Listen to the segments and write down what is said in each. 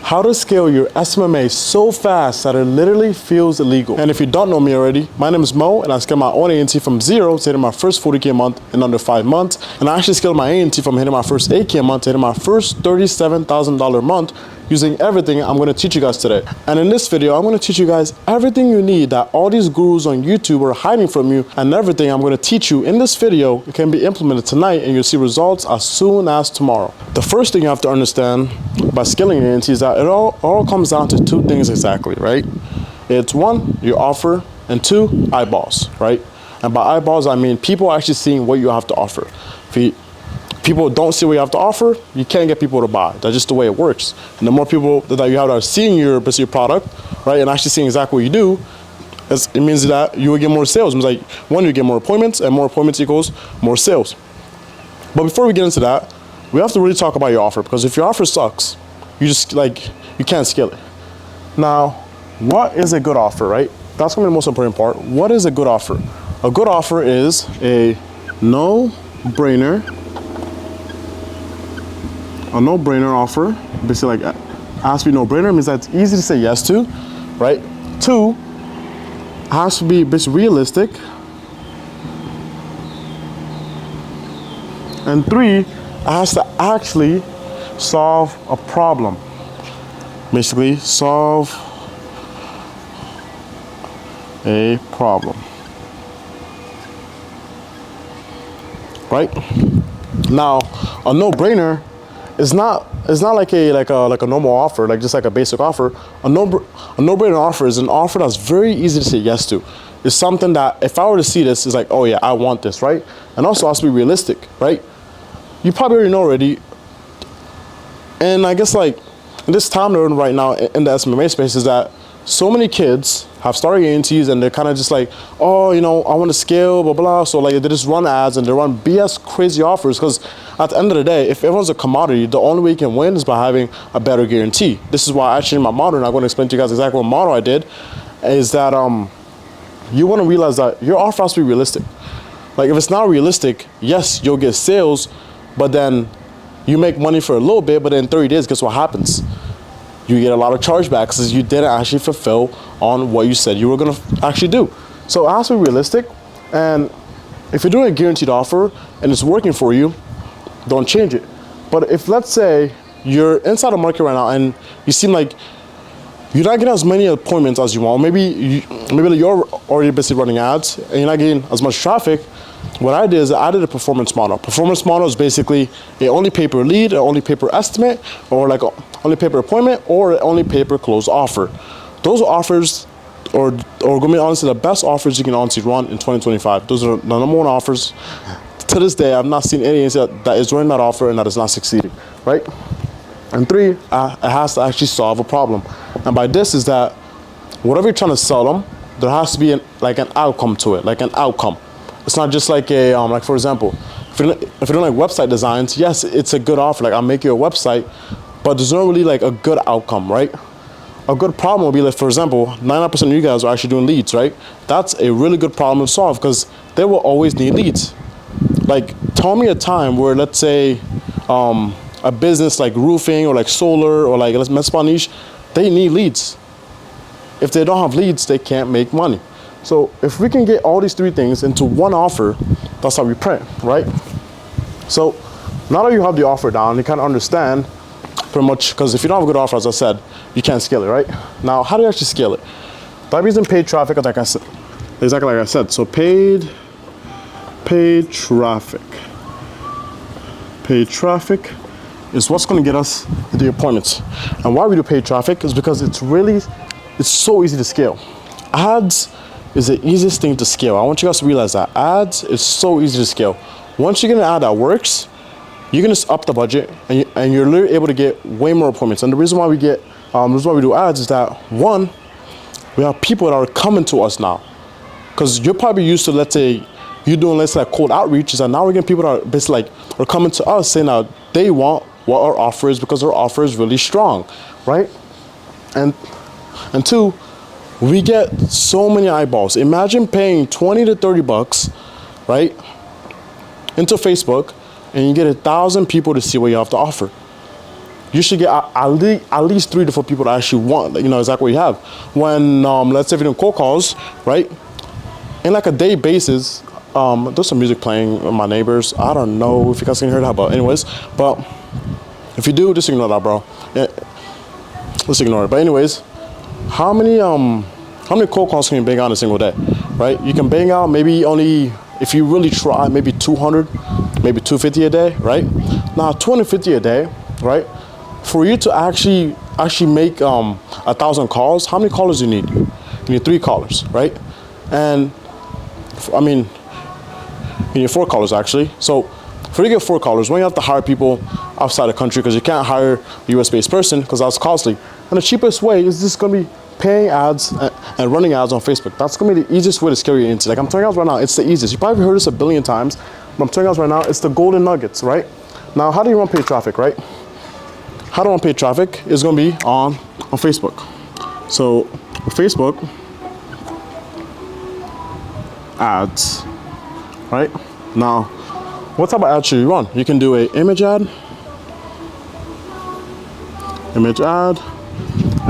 how to scale your SMMA so fast that it literally feels illegal. And if you don't know me already, my name is Mo, and I scaled my own A&T from 0 to hitting my first 40K a month in under 5 months. And I actually scaled my A&T from hitting my first 8K a month to hitting my first $37,000 a month using everything I'm going to teach you guys today. And in this video, I'm going to teach you guys everything you need that all these gurus on YouTube are hiding from you, and everything I'm going to teach you in this video can be implemented tonight, and you'll see results as soon as tomorrow. The first thing you have to understand by scaling your A&T is that it all comes down to 2 things exactly, right? It's 1, your offer, and 2, eyeballs, right? And by eyeballs, I mean people actually seeing what you have to offer. If people don't see what you have to offer, you can't get people to buy. That's just the way it works. And the more people that you have that are seeing your product, right, and actually seeing exactly what you do, it means that you will get more sales. It means like, 1, you get more appointments, and more appointments equals more sales. But before we get into that, we have to really talk about your offer, because if your offer sucks, you can't scale it. Now, what is a good offer, right? That's gonna be the most important part. What is a good offer? A good offer is a no-brainer offer. Basically, like, has to be no-brainer, means that it's easy to say yes to, right? 2, has to be basically realistic. And 3, it has to actually solve a problem. Basically, solve a problem. Right? Now, a no-brainer is not like a normal offer, like just like a basic offer. A no-brainer offer is an offer that's very easy to say yes to. It's something that if I were to see this, it's like, oh yeah, I want this, right? And also has to be realistic, right? You probably already know already. And I guess like in this time we're in right now in the SMMA space is that so many kids have started A&Ts and they're kind of just like, oh, you know, I want to scale, blah, blah. So like they just run ads and they run BS crazy offers, because at the end of the day, if everyone's a commodity, the only way you can win is by having a better guarantee. This is why actually in my model, and I'm going to explain to you guys exactly what model I did, is that you want to realize that your offer has to be realistic. Like if it's not realistic, yes, you'll get sales, but then you make money for a little bit, but in 30 days, guess what happens? You get a lot of chargebacks because you didn't actually fulfill on what you said you were going to actually do. So it has to be realistic. And if you're doing a guaranteed offer and it's working for you, don't change it. But if, let's say, you're inside the market right now and you seem like you're not getting as many appointments as you want, maybe you're already basically running ads and you're not getting as much traffic, what I did is I did a performance model. Performance model is basically a only pay per lead, an only pay per estimate, or like only pay per appointment, or only pay per close offer. Those offers are going to be honestly the best offers you can honestly run in 2025. Those are the #1 offers. To this day, I've not seen any that is running that offer and that is not succeeding, right? And 3, it has to actually solve a problem. And by this is that whatever you're trying to sell them, there has to be an outcome to it, like an outcome. It's not just like a, like for example, if you're doing like website designs, yes, it's a good offer. Like I'll make you a website, but there's not really like a good outcome, right? A good problem will be like, for example, 99% of you guys are actually doing leads, right? That's a really good problem to solve because they will always need leads. Like tell me a time where, let's say, a business like roofing or like solar or like let's niche, they need leads. If they don't have leads, they can't make money. So if we can get all these 3 things into one offer, that's how we print, right? So now that you have the offer down, you kind of understand pretty much, because if you don't have a good offer, as I said, you can't scale it, right? Now, how do you actually scale it? By using paid traffic, like I said, exactly like I said. So paid traffic. Paid traffic is what's going to get us the appointments. And why we do paid traffic is because it's so easy to scale. Ads is the easiest thing to scale. I want you guys to realize that ads is so easy to scale. Once you get an ad that works, you can just up the budget and you're literally able to get way more appointments. And the reason why we do ads is that 1, we have people that are coming to us now, because you're probably used to, let's say, you're doing let's say like cold outreaches, and now we're getting people that are basically like are coming to us saying that they want what our offer is because our offer is really strong, right? And 2, we get so many eyeballs. Imagine paying 20 to 30 bucks, right, into Facebook, and you get 1,000 people to see what you have to offer. you should get at least 3 to 4 people that actually want, you know, exactly what you have. When, let's say if you're doing cold calls, right? In like a day basis, there's some music playing with my neighbors. I don't know if you guys can hear that, but anyways, but if you do, just ignore that, bro. Yeah, let's ignore it. But anyways, how many cold calls can you bang out in a single day, right? You can bang out maybe only, if you really try, maybe 200, maybe 250 a day, right? Now 250 a day, right? For you to actually make 1,000 calls, how many callers do you need? You need 3 callers, right? And I mean, you need 4 callers actually. So for you to get 4 callers, when you have to hire people outside the country, because you can't hire a US-based person because that's costly. And the cheapest way is just going to be paying ads and running ads on Facebook. That's going to be the easiest way to scale you into. Like I'm telling you guys right now, it's the easiest. You probably heard this a billion times, but I'm telling you guys right now, it's the golden nuggets, right? Now, how do you run paid traffic, right? How to run paid traffic is going to be on Facebook. So Facebook ads, right? Now, what type of ad should you run? You can do a image ad,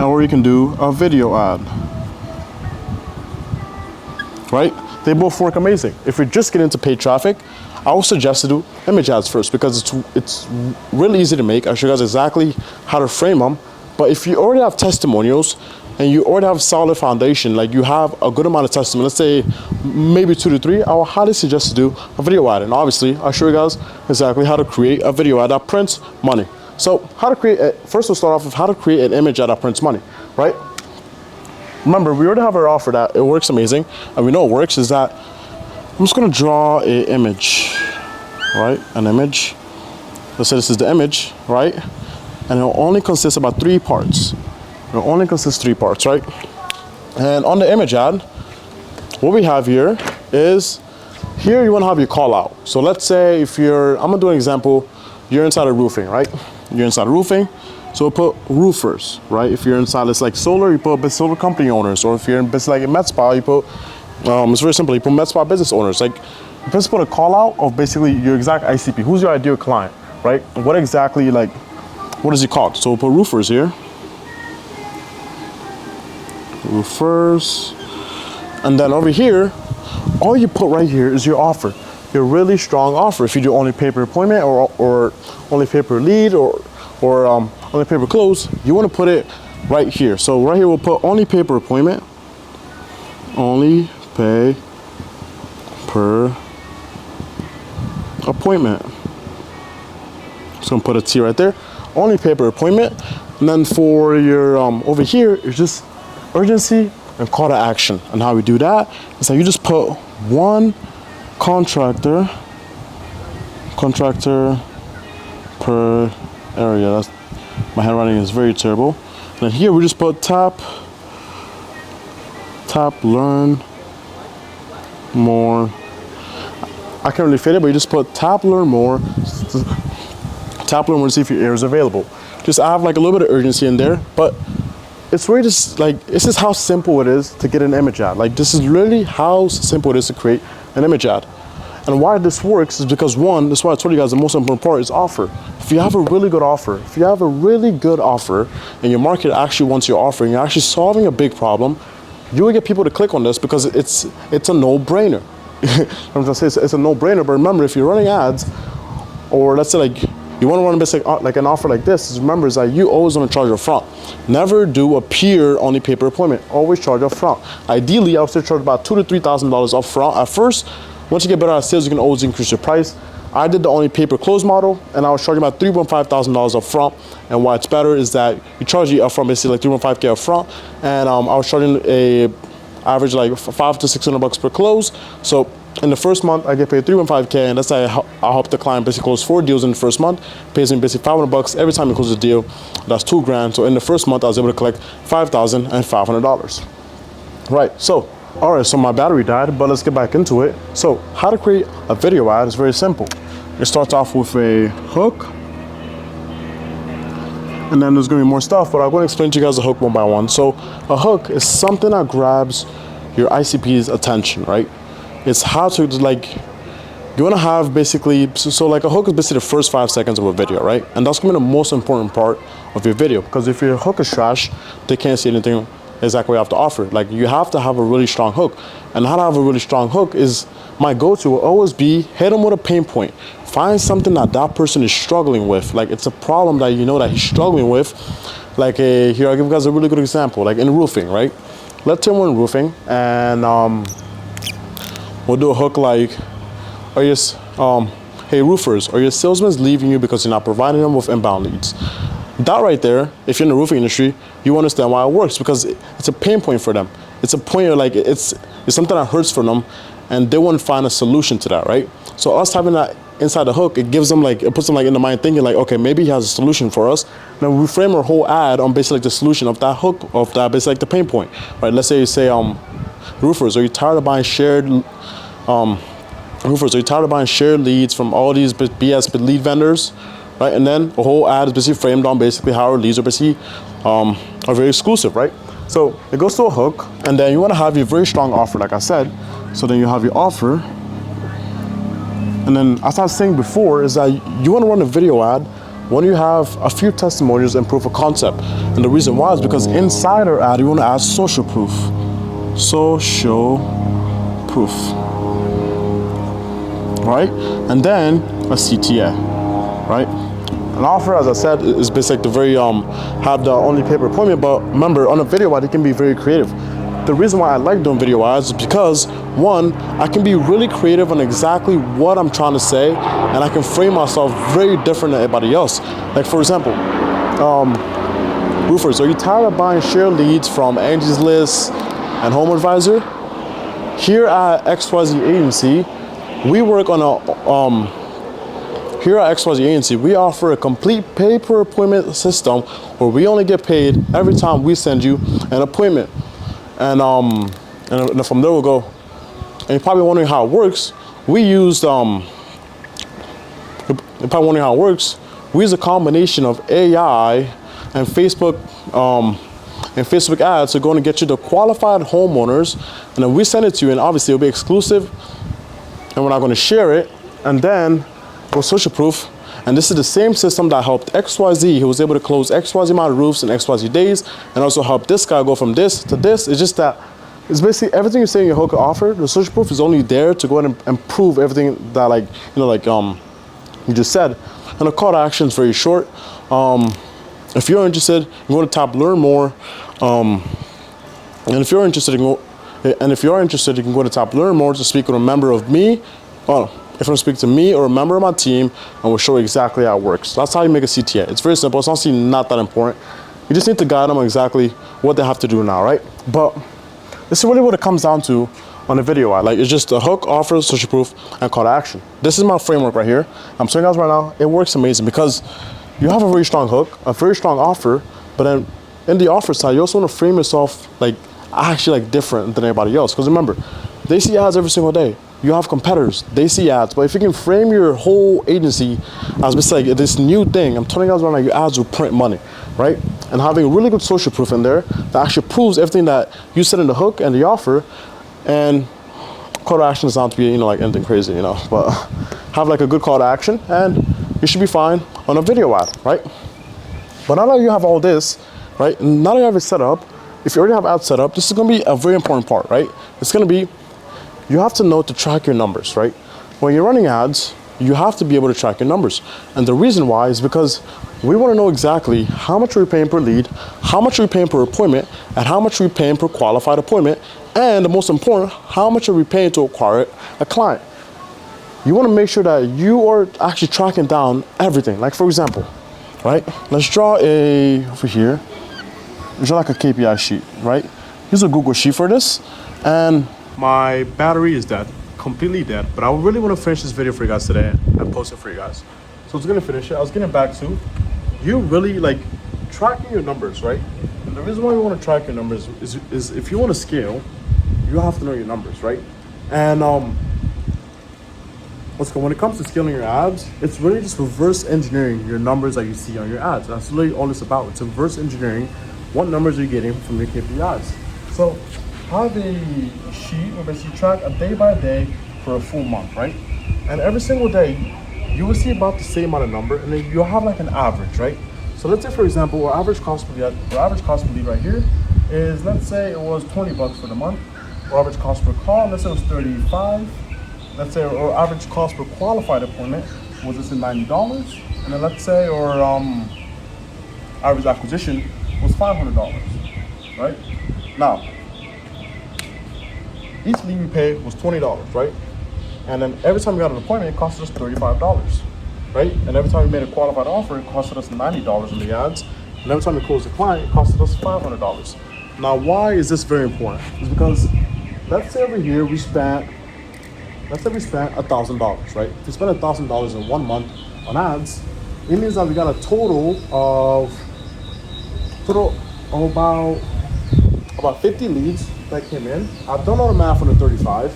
or you can do a video ad, right? They both work amazing. If you're just getting into paid traffic, I would suggest to do image ads first because it's really easy to make. I'll show you guys exactly how to frame them. But if you already have testimonials and you already have a solid foundation, like you have a good amount of testimony, let's say maybe 2 to 3, I would highly suggest to do a video ad. And obviously, I'll show you guys exactly how to create a video ad that prints money. So first we'll start off with how to create an image ad that prints money, right? Remember, we already have our offer that it works amazing, and we know it works is that I'm just gonna draw an image, right? An image. Let's say this is the image, right? And it'll only consist about 3 parts. It'll only consist 3 parts, right? And on the image ad, what we have here is, here you wanna have your call out. So let's say if I'm gonna do an example, you're inside of roofing, right? You're inside of roofing, so we'll put roofers, right? If you're inside, it's like solar, you put solar company owners, or if you're in business like in med spa, you put, it's very simple, you put med spa business owners. Like, you just put a call out of basically your exact ICP. Who's your ideal client, right? What exactly, like, what is he called? So we'll put roofers here. Roofers. And then over here, all you put right here is your offer. Your really strong offer. If you do only pay per appointment or only pay per lead or only pay per close, you want to put it right here. So right here we'll put only pay per appointment. Only pay per appointment. So I'm gonna put a T right there. Only pay per appointment. And then for your over here, it's just urgency and call to action. And how we do that is that you just put one contractor per area. My handwriting is very terrible. And then here we just put tap learn more. I can't really fit it, but you just put tap learn more to see if your area is available. Just add like a little bit of urgency in there, but it's really just like, this is how simple it is to get an image ad. Like, this is really how simple it is to create an image ad. And why this works is because, one, that's why I told you guys the most important part is offer. If you have a really good offer, and your market actually wants your offer and you're actually solving a big problem, you will get people to click on this because it's a no-brainer. I'm gonna say it's a no-brainer, but remember, if you're running ads, or let's say like you want to run a basic like an offer like this, remember is that you always want to charge up front. Never do a peer only pay per appointment. Always charge up front. Ideally, I would say charge about $2,000 to $3,000 up front at first. Once you get better at sales, you can always increase your price. I did the only pay per close model, and I was charging about $3,500 up front. And why it's better is that you charge you up front, basically like $3,500 up front, and I was charging a average like $500 to $600 per close. So in the first month, I get paid $3,500, and that's how I help the client basically close 4 deals in the first month. Pays me basically $500 every time he closes a deal. That's $2,000. So in the first month, I was able to collect $5,500. Right. So, all right. So my battery died, but let's get back into it. So how to create a video ad is very simple. It starts off with a hook, and then there's going to be more stuff, but I'm going to explain to you guys the hook one by one. So a hook is something that grabs your ICP's attention, right? It's how to, like, you want to have basically, so like a hook is basically the first 5 seconds of a video, right? And that's going to be the most important part of your video, because if your hook is trash, they can't see anything exactly what you have to offer. Like, you have to have a really strong hook. And how to have a really strong hook is, my go-to will always be hit them with a pain point. Find something that that person is struggling with. Like, it's a problem that you know that he's struggling with. Like, here, I'll give you guys a really good example. Like in roofing, right? Let's say we're in roofing, and we'll do a hook like, hey roofers, are your salesmen leaving you because you're not providing them with inbound leads? That right there, if you're in the roofing industry, you understand why it works, because it's a pain point for them. It's a point where, like, it's something that hurts for them, and they want to find a solution to that, right? So us having that inside the hook, it gives them, like, it puts them like in the mind thinking like, okay, maybe he has a solution for us. Then we frame our whole ad on basically like the solution of that hook, of that basically like the pain point, right? Let's say you say, roofers, are you tired of buying shared roofers, are you tired of buying shared leads from all these BS lead vendors, right? And then the whole ad is basically framed on basically how our leads are basically are very exclusive, right? So it goes to a hook, and then you want to have your very strong offer, like I said. So then you have your offer, and then as I was saying before, is that you want to run a video ad when you have a few testimonials and proof of concept. And the reason why is because inside our ad, you want to add social proof. Social proof. Right? And then a CTA, right? An offer, as I said, is basically the very have the only paper appointment, but remember, on a video ad, it can be very creative. The reason why I like doing video ads is because, one, I can be really creative on exactly what I'm trying to say, and I can frame myself very different than everybody else. Like, for example, roofers, are you tired of buying share leads from Angie's List and Home Advisor? Here at XYZ Agency, we work on a here at XYZ Agency, we offer a complete pay-per-appointment system where we only get paid every time we send you an appointment. And from there we'll go. And you're probably wondering how it works. We use you're probably wondering how it works. We use a combination of AI and Facebook ads are going to get you the qualified homeowners, and then we send it to you, and obviously it'll be exclusive, and we're not going to share it. And then go social proof, and this is the same system that helped XYZ. He was able to close XYZ amount of roofs in XYZ days, and also help this guy go from this to this. It's just that it's basically everything you say in your hook offer. The social proof is only there to go ahead and prove everything that, like, you know, like you just said. And the call to action is very short. If you're interested, you go to tab learn more, and if you're interested, you can go to tab learn more to speak with a member of me. If you want to speak to me or a member of my team, and we'll show you exactly how it works. That's how you make a CTA. It's very simple. It's honestly not that important. You just need to guide them on exactly what they have to do now, right? But this is really what it comes down to on a video ad. Like, it's just a hook, offer, social proof, and call to action. This is my framework right here. I'm showing you guys right now. It works amazing because you have a very strong hook, a very strong offer, but then in the offer side, you also want to frame yourself like actually like different than everybody else. Because remember, they see ads every single day. You have competitors, they see ads, but if you can frame your whole agency as just like this new thing, I'm telling you guys right now, your ads will print money, right? And having really good social proof in there that actually proves everything that you said in the hook and the offer, and call to action is not to be, you know, like anything crazy, you know, but have like a good call to action, and you should be fine on a video ad, right? But now that you have all this, right, now that you have it set up, if you already have ads set up, this is going to be a very important part, right? It's going to be, you have to know to track your numbers, right? When you're running ads, you have to be able to track your numbers. And the reason why is because we want to know exactly how much we're paying per lead, how much we're paying per appointment, and how much we're paying per qualified appointment. And the most important, how much are we paying to acquire a client? You want to make sure that you are actually tracking down everything. Like, for example, right? Let's draw over here, draw like a KPI sheet, right? Use a Google sheet for this. And my battery is dead, completely dead, but I really want to finish this video for you guys today and post it for you guys. So it's gonna finish it. I was getting back to you really like tracking your numbers, right? And the reason why you want to track your numbers is if you want to scale, you have to know your numbers, right? And when it comes to scaling your ads, it's really just reverse engineering your numbers that you see on your ads. That's really all it's about. It's reverse engineering what numbers you're getting from your KPIs. So have a sheet where basically track a day by day for a full month, right? And every single day, you will see about the same amount of number, and then you'll have like an average, right? So let's say, for example, our average cost per lead right here is, let's say it was 20 bucks for the month. Our average cost per call, let's say it was 35. Let's say our average cost per qualified appointment was, let's say, $90. And then let's say our average acquisition was $500, right? Now, each lead we pay was $20, right? And then every time we got an appointment, it costed us $35, right? And every time we made a qualified offer, it costed us $90 in the ads. And every time we closed a client, it costed us $500. Now, why is this very important? It's because let's say over here we spent $1,000, right? If we spent $1,000 in 1 month on ads, it means that we got a total of about 50 leads that came in. I don't know the math on the 35.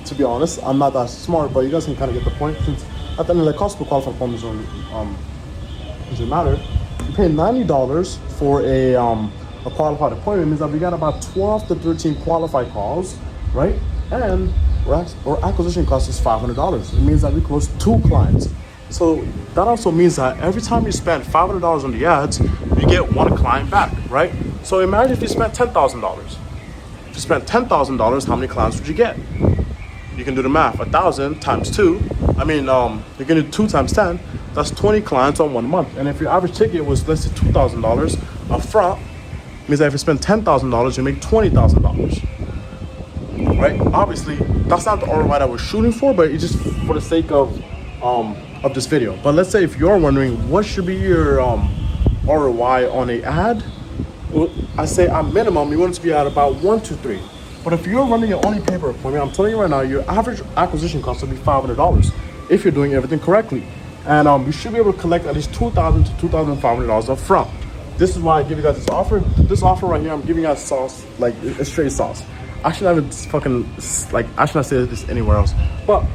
To be honest, I'm not that smart, but you guys can kind of get the point. Since at the end, the cost per qualified appointment doesn't matter. You pay $90 for a qualified appointment. Means that we got about 12 to 13 qualified calls, right? And our acquisition cost is $500. It means that we closed 2 clients. So that also means that every time you spend $500 on the ads, you get 1 client back, right? So imagine if you spent $10,000. If you spent $10,000, how many clients would you get? You can do the math. 1,000 times 2. I mean, you can do 2 times 10. That's 20 clients on 1 month. And if your average ticket was, let's say, $2,000 up front, means that if you spend $10,000, you make $20,000. Right? Obviously, that's not the ROI that we're shooting for, but it's just for the sake of this video. But let's say if you're wondering what should be your ROI on an ad, well, I say at minimum you want it to be at about 1 to 3. But if you're running your only paper appointment, I'm telling you right now, your average acquisition cost will be $500 if you're doing everything correctly. And you should be able to collect at least $2,000 to $2,500 up front. This is why I give you guys this offer. This offer right here, I'm giving you guys sauce, like it's straight sauce. I should not say this anywhere else. But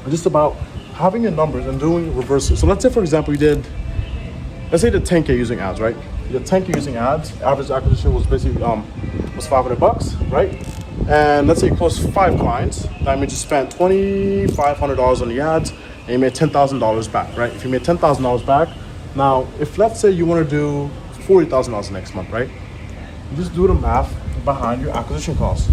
it's just about having your numbers and doing reverse. So let's say, for example, let's say you did 10K using ads, right? You did 10K using ads. Average acquisition was basically was $500, right? And let's say you closed 5 clients. That means you spent $2,500 on the ads, and you made $10,000 back, right? If you made $10,000 back, now if let's say you want to do $40,000 next month, right? You just do the math behind your acquisition costs.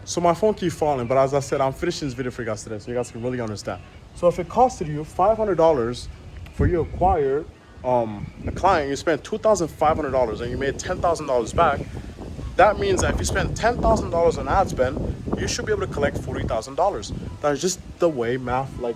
So my phone keeps falling, but as I said, I'm finishing this video for you guys today, so you guys can really understand. So if it costed you $500 for you to acquire a client, you spent $2,500 and you made $10,000 back, that means that if you spend $10,000 on ad spend, you should be able to collect $40,000. That's just the way math, it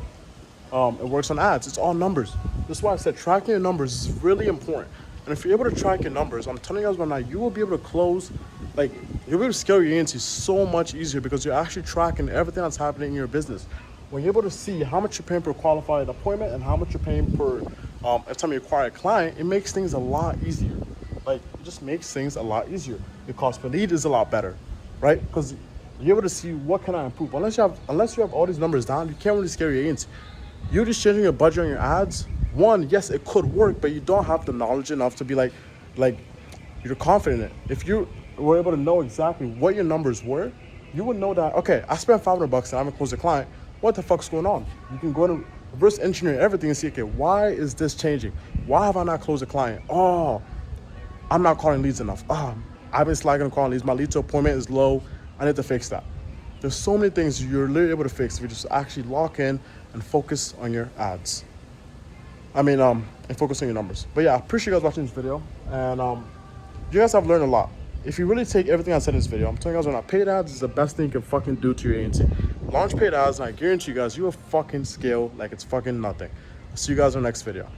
works on ads. It's all numbers. This is why I said tracking your numbers is really important. And if you're able to track your numbers, I'm telling you guys right now, you will be able to close, you'll be able to scale your agency so much easier because you're actually tracking everything that's happening in your business. When you're able to see how much you're paying per qualified appointment and how much you're paying per every time you acquire a client, it makes things a lot easier. It just makes things a lot easier. Your cost per lead is a lot better, right? Because you're able to see what can I improve. Unless you have all these numbers down, you can't really scale your agency. You're just changing your budget on your ads. One, yes, it could work, but you don't have the knowledge enough to be you're confident in it. If you were able to know exactly what your numbers were, you would know that, okay, I spent $500 and I haven't closed a client. What the fuck's going on? You can go to reverse engineer everything and see, okay, why is this changing? Why have I not closed a client? Oh, I'm not calling leads enough. I've been slacking on calling leads. My lead to appointment is low. I need to fix that. There's so many things you're literally able to fix if you just actually lock in and focus on your ads. And focus on your numbers. But yeah, I appreciate you guys watching this video. And you guys have learned a lot. If you really take everything I said in this video, I'm telling you guys right now, paid ads is the best thing you can fucking do to your agency. Launch paid ads, and I guarantee you guys, you will fucking scale like it's fucking nothing. I'll see you guys in the next video.